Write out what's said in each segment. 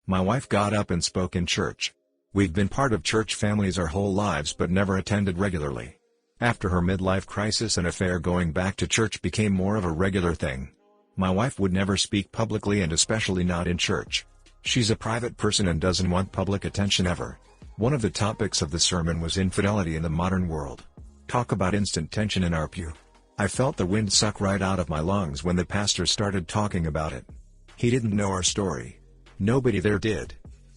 My wife got up and spoke in church. We've been part of church families our whole lives but never attended regularly. After her midlife crisis, an affair going back to church became more of a regular thing. My wife would never speak publicly, and especially not in church. She's a private person and doesn't want public attention ever. One of the topics of the sermon was infidelity in the modern world. Talk about instant tension in our pew. I felt the wind suck right out of my lungs when the pastor started talking about it. He didn't know our story. Nobody there did.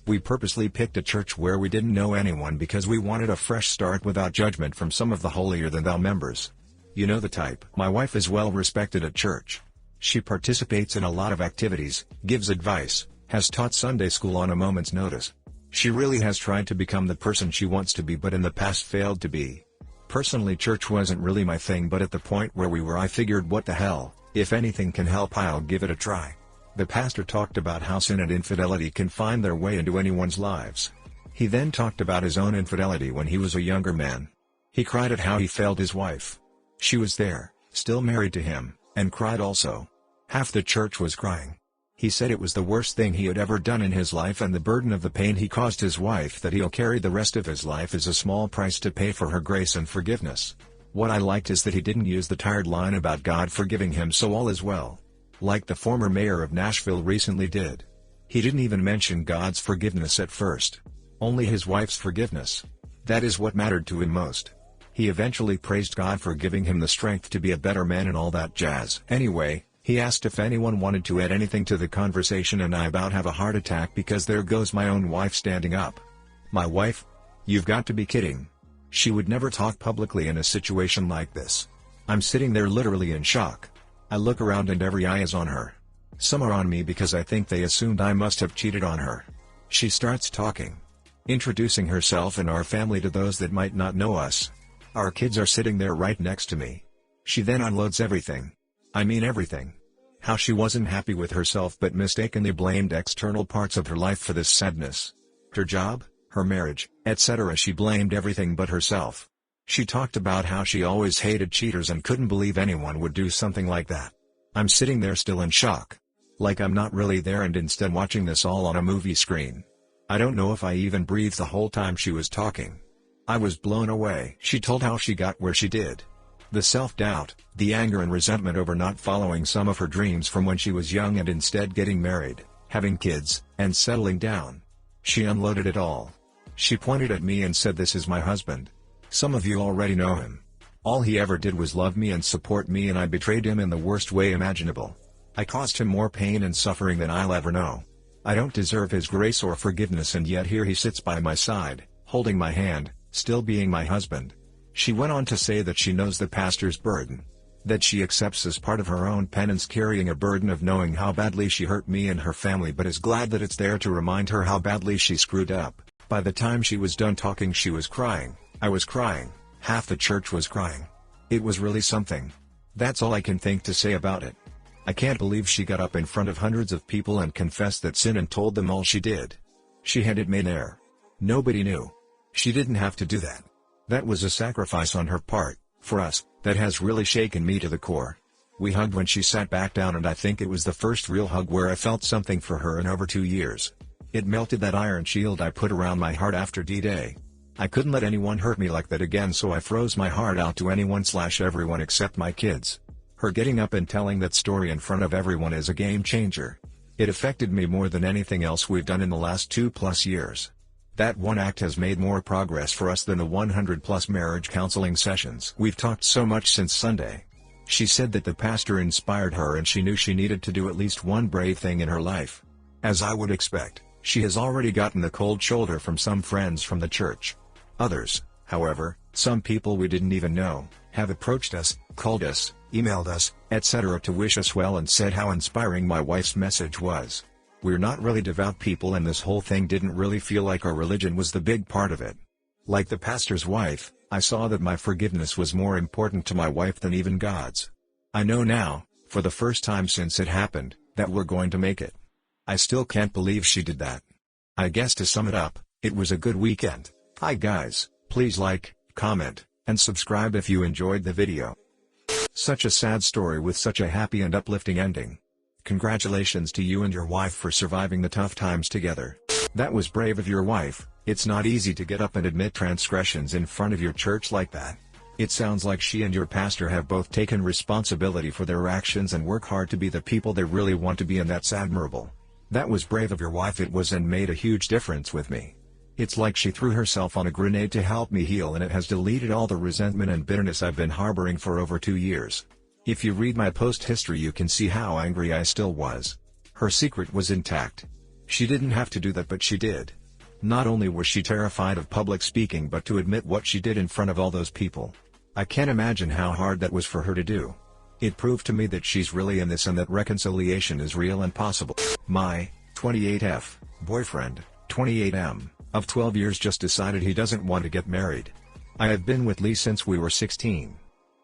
We purposely picked a church where we didn't know anyone because we wanted a fresh start without judgment from some of the holier-than-thou members. You know the type. My wife is well respected at church. She participates in a lot of activities, gives advice, has taught Sunday school on a moment's notice. She really has tried to become the person she wants to be but in the past failed to be. Personally, church wasn't really my thing, but at the point where we were I figured, what the hell, if anything can help I'll give it a try. The pastor talked about how sin and infidelity can find their way into anyone's lives. He then talked about his own infidelity when he was a younger man. He cried at how he failed his wife. She was there, still married to him, and cried also. Half the church was crying. He said it was the worst thing he had ever done in his life, and the burden of the pain he caused his wife that he'll carry the rest of his life is a small price to pay for her grace and forgiveness. What I liked is that he didn't use the tired line about God forgiving him so all is well, like the former mayor of Nashville recently did. He didn't even mention God's forgiveness at first. Only his wife's forgiveness. That is what mattered to him most. He eventually praised God for giving him the strength to be a better man and all that jazz. Anyway, he asked if anyone wanted to add anything to the conversation, and I about have a heart attack because there goes my own wife standing up. My wife? You've got to be kidding. She would never talk publicly in a situation like this. I'm sitting there literally in shock. I look around and every eye is on her. Some are on me because I think they assumed I must have cheated on her. She starts talking, introducing herself and our family to those that might not know us. Our kids are sitting there right next to me. She then unloads everything. I mean everything. How she wasn't happy with herself but mistakenly blamed external parts of her life for this sadness. Her job, her marriage, etc. She blamed everything but herself. She talked about how she always hated cheaters and couldn't believe anyone would do something like that. I'm sitting there still in shock. Like I'm not really there and instead watching this all on a movie screen. I don't know if I even breathed the whole time she was talking. I was blown away. She told how she got where she did. The self-doubt, the anger and resentment over not following some of her dreams from when she was young and instead getting married, having kids, and settling down. She unloaded it all. She pointed at me and said, "This is my husband. Some of you already know him. All he ever did was love me and support me, and I betrayed him in the worst way imaginable. I caused him more pain and suffering than I'll ever know. I don't deserve his grace or forgiveness, and yet here he sits by my side, holding my hand, still being my husband." She went on to say that she knows the pastor's burden. That she accepts as part of her own penance carrying a burden of knowing how badly she hurt me and her family, but is glad that it's there to remind her how badly she screwed up. By the time she was done talking she was crying, I was crying, half the church was crying. It was really something. That's all I can think to say about it. I can't believe she got up in front of hundreds of people and confessed that sin and told them all she did. She had it made there. Nobody knew. She didn't have to do that. That was a sacrifice on her part, for us, that has really shaken me to the core. We hugged when she sat back down, and I think it was the first real hug where I felt something for her in over 2 years. It melted that iron shield I put around my heart after D-Day. I couldn't let anyone hurt me like that again, so I froze my heart out to anyone/everyone except my kids. Her getting up and telling that story in front of everyone is a game changer. It affected me more than anything else we've done in the last 2+ years. That one act has made more progress for us than the 100+ marriage counseling sessions. We've talked so much since Sunday. She said that the pastor inspired her and she knew she needed to do at least one brave thing in her life. As I would expect, she has already gotten the cold shoulder from some friends from the church. Others, however, some people we didn't even know, have approached us, called us, emailed us, etc. to wish us well and said how inspiring my wife's message was. We're not really devout people, and this whole thing didn't really feel like our religion was the big part of it. Like the pastor's wife, I saw that my forgiveness was more important to my wife than even God's. I know now, for the first time since it happened, that we're going to make it. I still can't believe she did that. I guess to sum it up, it was a good weekend. Hi guys, please like, comment, and subscribe if you enjoyed the video. Such a sad story with such a happy and uplifting ending. Congratulations to you and your wife for surviving the tough times together. That was brave of your wife. It's not easy to get up and admit transgressions in front of your church like that. It sounds like she and your pastor have both taken responsibility for their actions and work hard to be the people they really want to be, and that's admirable. That was brave of your wife. It was, and made a huge difference with me. It's like she threw herself on a grenade to help me heal, and it has deleted all the resentment and bitterness I've been harboring for over 2 years. If you read my post history, you can see how angry I still was. Her secret was intact. She didn't have to do that, but she did. Not only was she terrified of public speaking, but to admit what she did in front of all those people. I can't imagine how hard that was for her to do. It proved to me that she's really in this and that reconciliation is real and possible. My 28F boyfriend, 28M, of 12 years, just decided he doesn't want to get married. I have been with Lee since we were 16.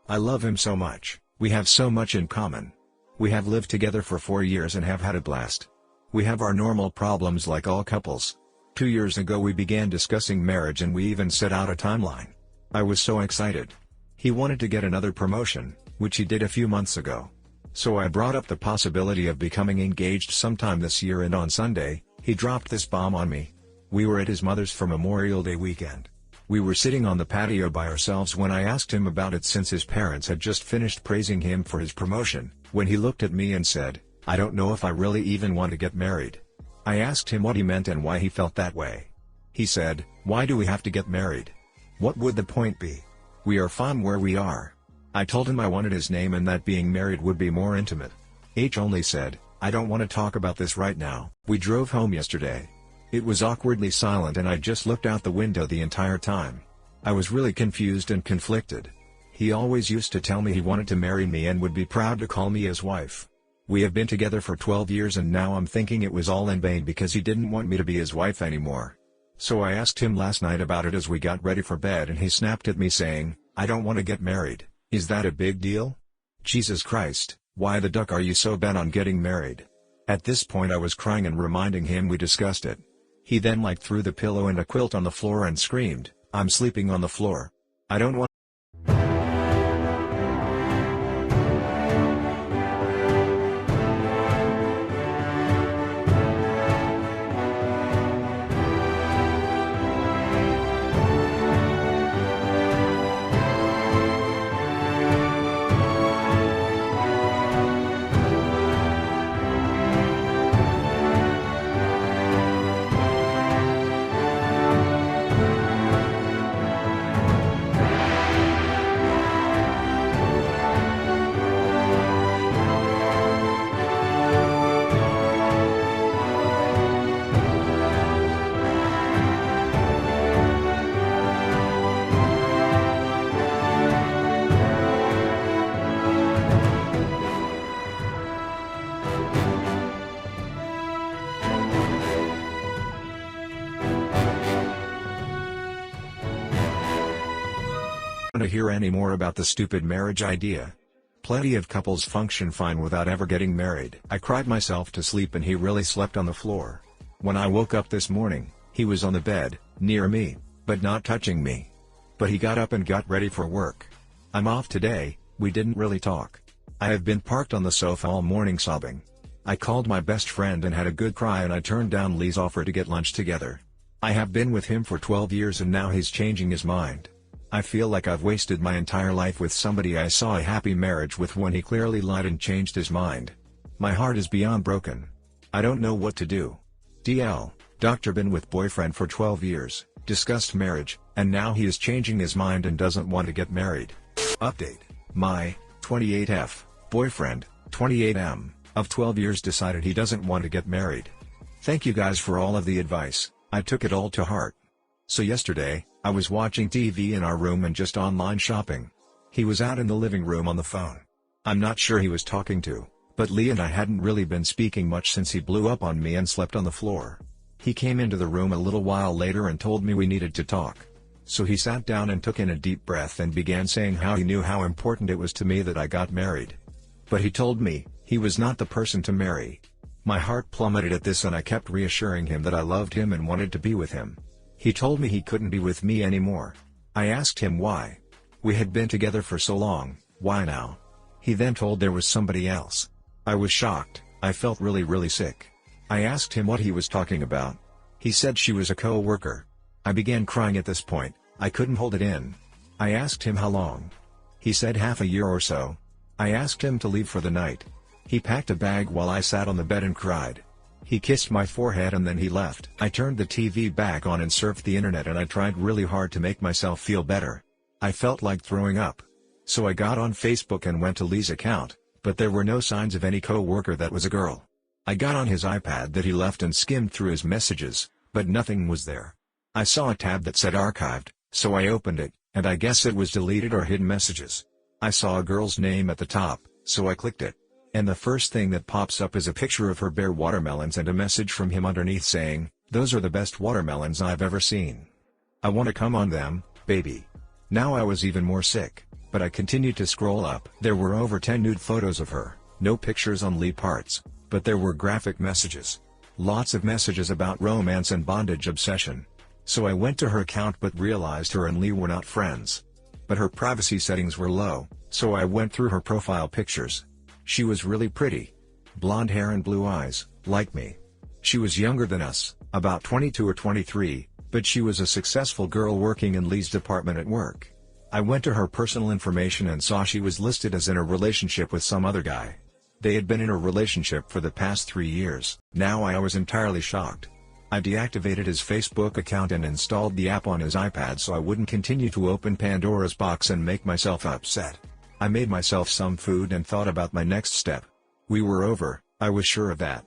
I love him so much. We have so much in common. We have lived together for 4 years and have had a blast. We have our normal problems like all couples. 2 years ago we began discussing marriage, and we even set out a timeline. I was so excited. He wanted to get another promotion, which he did a few months ago. So I brought up the possibility of becoming engaged sometime this year, and on Sunday, he dropped this bomb on me. We were at his mother's for Memorial Day weekend. We were sitting on the patio by ourselves when I asked him about it, since his parents had just finished praising him for his promotion, when he looked at me and said, "I don't know if I really even want to get married." I asked him what he meant and why he felt that way. He said, "Why do we have to get married? What would the point be? We are fine where we are." I told him I wanted his name and that being married would be more intimate. H only said, "I don't want to talk about this right now." We drove home yesterday. It was awkwardly silent, and I just looked out the window the entire time. I was really confused and conflicted. He always used to tell me he wanted to marry me and would be proud to call me his wife. We have been together for 12 years, and now I'm thinking it was all in vain because he didn't want me to be his wife anymore. So I asked him last night about it as we got ready for bed, and he snapped at me saying, "I don't want to get married. Is that a big deal? Jesus Christ, why the duck are you so bent on getting married?" At this point I was crying and reminding him we discussed it. He then threw the pillow and a quilt on the floor and screamed, "I'm sleeping on the floor. I don't want..." To hear any more about the stupid marriage idea? Plenty of couples function fine without ever getting married. I cried myself to sleep, and he really slept on the floor. When I woke up this morning, he was on the bed, near me, but not touching me. But he got up and got ready for work. I'm off today. We didn't really talk. I have been parked on the sofa all morning sobbing. I called my best friend and had a good cry, and I turned down Lee's offer to get lunch together. I have been with him for 12 years and now he's changing his mind. I feel like I've wasted my entire life with somebody I saw a happy marriage with when he clearly lied and changed his mind. My heart is beyond broken. I don't know what to do. DL, Doctor, been with boyfriend for 12 years, discussed marriage, and now he is changing his mind and doesn't want to get married. Update. My 28F boyfriend, 28M, of 12 years decided he doesn't want to get married. Thank you guys for all of the advice. I took it all to heart. So yesterday, I was watching TV in our room and just online shopping. He was out in the living room on the phone. I'm not sure he was talking to, but Lee and I hadn't really been speaking much since he blew up on me and slept on the floor. He came into the room a little while later and told me we needed to talk. So he sat down and took in a deep breath and began saying how he knew how important it was to me that I got married. But he told me, he was not the person to marry. My heart plummeted at this, and I kept reassuring him that I loved him and wanted to be with him. He told me he couldn't be with me anymore. I asked him why. We had been together for so long, why now? He then told there was somebody else. I was shocked. I felt really sick. I asked him what he was talking about. He said she was a co-worker. I began crying at this point. I couldn't hold it in. I asked him how long. He said half a year or so. I asked him to leave for the night. He packed a bag while I sat on the bed and cried. He kissed my forehead and then he left. I turned the TV back on and surfed the internet, and I tried really hard to make myself feel better. I felt like throwing up. So I got on Facebook and went to Lee's account, but there were no signs of any co-worker that was a girl. I got on his iPad that he left and skimmed through his messages, but nothing was there. I saw a tab that said archived, so I opened it, and I guess it was deleted or hidden messages. I saw a girl's name at the top, so I clicked it. And the first thing that pops up is a picture of her bare watermelons and a message from him underneath saying, "Those are the best watermelons I've ever seen. I want to come on them, baby." Now I was even more sick, but I continued to scroll up. There were over 10 nude photos of her, no pictures on Lee parts, but there were graphic messages. Lots of messages about romance and bondage obsession. So I went to her account but realized her and Lee were not friends. But her privacy settings were low, so I went through her profile pictures. She was really pretty. Blonde hair and blue eyes, like me. She was younger than us, about 22 or 23, but she was a successful girl working in Lee's department at work. I went to her personal information and saw she was listed as in a relationship with some other guy. They had been in a relationship for the past 3 years. Now I was entirely shocked. I deactivated his Facebook account and installed the app on his iPad so I wouldn't continue to open Pandora's box and make myself upset. I made myself some food and thought about my next step. We were over, I was sure of that.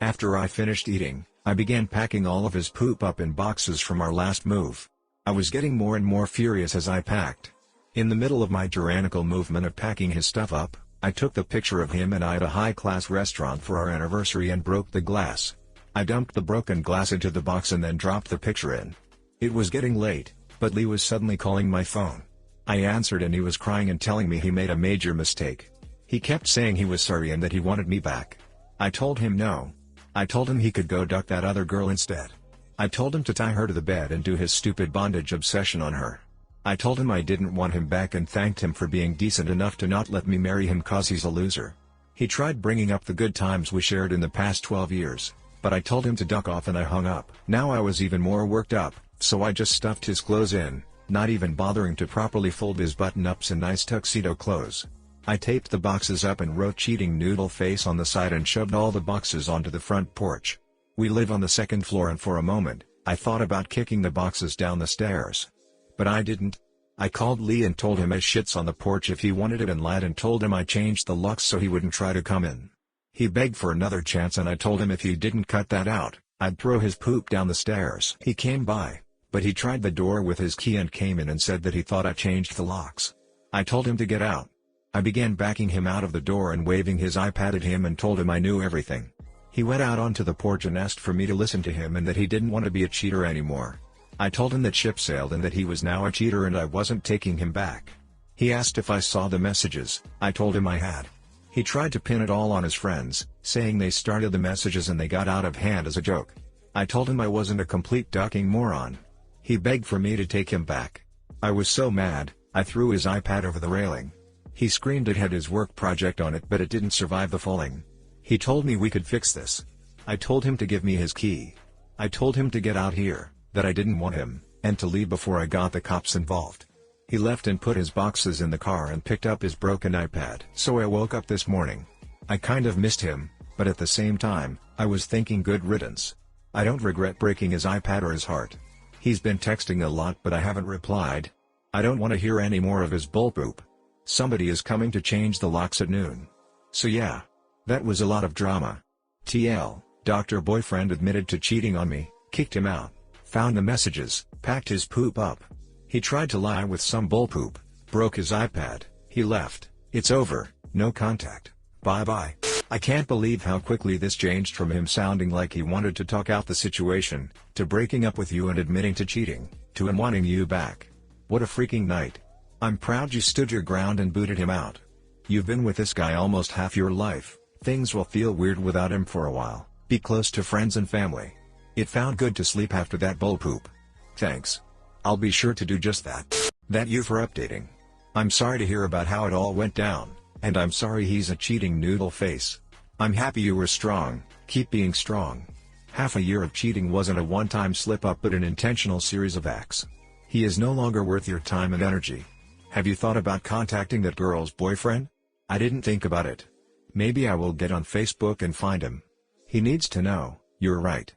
After I finished eating, I began packing all of his poop up in boxes from our last move. I was getting more and more furious as I packed. In the middle of my tyrannical movement of packing his stuff up, I took the picture of him and I at a high-class restaurant for our anniversary and broke the glass. I dumped the broken glass into the box and then dropped the picture in. It was getting late, but Lee was suddenly calling my phone. I answered and he was crying and telling me he made a major mistake. He kept saying he was sorry and that he wanted me back. I told him no. I told him he could go duck that other girl instead. I told him to tie her to the bed and do his stupid bondage obsession on her. I told him I didn't want him back and thanked him for being decent enough to not let me marry him cause he's a loser. He tried bringing up the good times we shared in the past 12 years, but I told him to duck off and I hung up. Now I was even more worked up, so I just stuffed his clothes in, not even bothering to properly fold his button-ups and nice tuxedo clothes. I taped the boxes up and wrote "cheating noodle face" on the side and shoved all the boxes onto the front porch. We live on the second floor and for a moment, I thought about kicking the boxes down the stairs. But I didn't. I called Lee and told him I shits on the porch if he wanted it and lied and told him I changed the locks so he wouldn't try to come in. He begged for another chance and I told him if he didn't cut that out, I'd throw his poop down the stairs. He came by, but he tried the door with his key and came in and said that he thought I changed the locks. I told him to get out. I began backing him out of the door and waving his iPad at him and told him I knew everything. He went out onto the porch and asked for me to listen to him and that he didn't want to be a cheater anymore. I told him that ship sailed and that he was now a cheater and I wasn't taking him back. He asked if I saw the messages. I told him I had. He tried to pin it all on his friends, saying they started the messages and they got out of hand as a joke. I told him I wasn't a complete ducking moron. He begged for me to take him back. I was so mad, I threw his iPad over the railing. He screamed it had his work project on it but it didn't survive the falling. He told me we could fix this. I told him to give me his key. I told him to get out here, that I didn't want him, and to leave before I got the cops involved. He left and put his boxes in the car and picked up his broken iPad. So I woke up this morning. I kind of missed him, but at the same time, I was thinking good riddance. I don't regret breaking his iPad or his heart. He's been texting a lot but I haven't replied. I don't want to hear any more of his bullpoop. Somebody is coming to change the locks at noon. So yeah. That was a lot of drama. TL, Dr. Boyfriend admitted to cheating on me, kicked him out, found the messages, packed his poop up. He tried to lie with some bullpoop, broke his iPad, he left. It's over, no contact, bye-bye. I can't believe how quickly this changed from him sounding like he wanted to talk out the situation, to breaking up with you and admitting to cheating, to him wanting you back. What a freaking night. I'm proud you stood your ground and booted him out. You've been with this guy almost half your life. Things will feel weird without him for a while. Be close to friends and family. It felt good to sleep after that bullpoop. Thanks. I'll be sure to do just that. That you for updating. I'm sorry to hear about how it all went down, and I'm sorry he's a cheating noodle face. I'm happy you were strong, keep being strong. Half a year of cheating wasn't a one-time slip-up but an intentional series of acts. He is no longer worth your time and energy. Have you thought about contacting that girl's boyfriend? I didn't think about it. Maybe I will get on Facebook and find him. He needs to know, you're right.